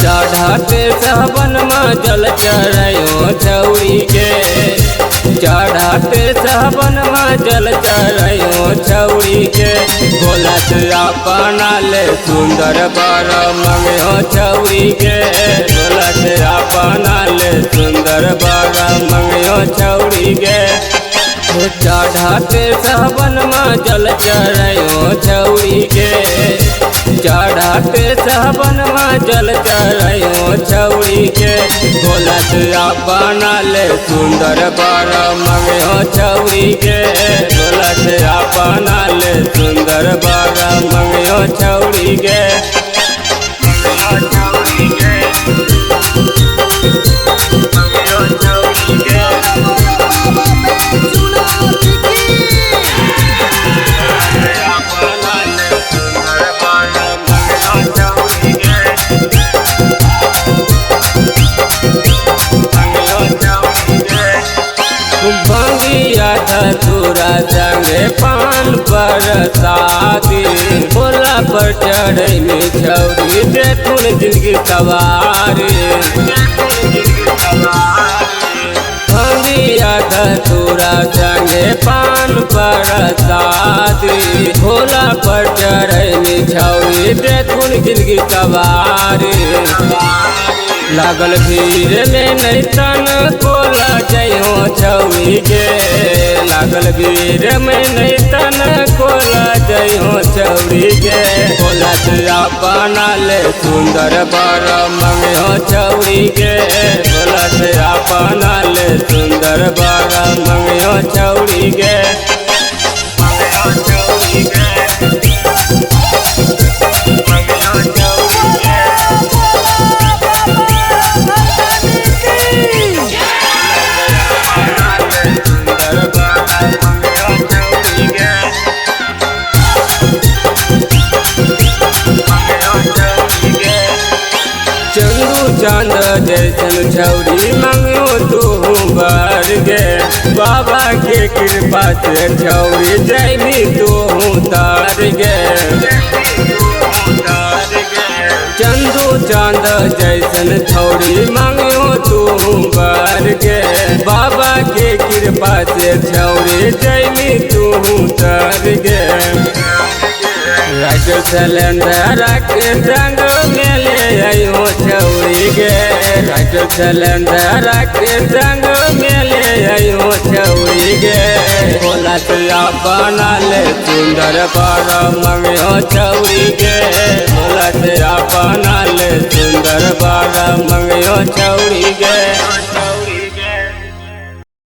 चढ़ाते सावन में जल चढ़ायो छौरी के, चढ़ाते सावन में जल चढ़ायो छौरी के। भोला से अपना ले सुंदर बर मंगो छौरी के, भोला से अपना ले सुंदर बर मंगो छौरी के। चढ़ाते सावन में जल चढ़ायो छौरी के, चढ़ाते सावन में जल चढ़ायो छौरी के। भोला से अपना ले सुंदर बर मंगो छौरी के, भोला से अपना ले सुंदर बर मंगो छौरी के। भंगिया धतूरा संगे पान पर शादी, भोला पर चढ़े में छौरी देखुन जिंदगी सवारी। भंगिया धतूरा संगे पान पर शादी, भोला पर चढ़े में छौरी देखुन जिंदगी सवारी। लागल भीड़ में नहीं तन कोला जइयो छौरी के, लागल भीड़ में नहीं तन कोला जइयो छौरी के। भोला से अपना ले सुंदर बर मंगो छौरी के, भोला से अपना ले सुंदर बर मंगो छौरी के। चांद जैसन छौरी मंगो तू बर गे, बाबा के कृपा से छौरी जैबी तू तार गे। चंदू चांद जैसन छौरी मंगो तू बर गे, बाबा के कृपा से छौरी जैबी तू तार गे। राइटर सिलेंडर के संग में ले आयो छौरी के, राइटर सिलेंडर के संग में ले आयो छौरी के। भोला से अपना ले सुंदर बर मंगो छौरी के, भोला से अपना ले सुंदर बर मंगो छौरी के।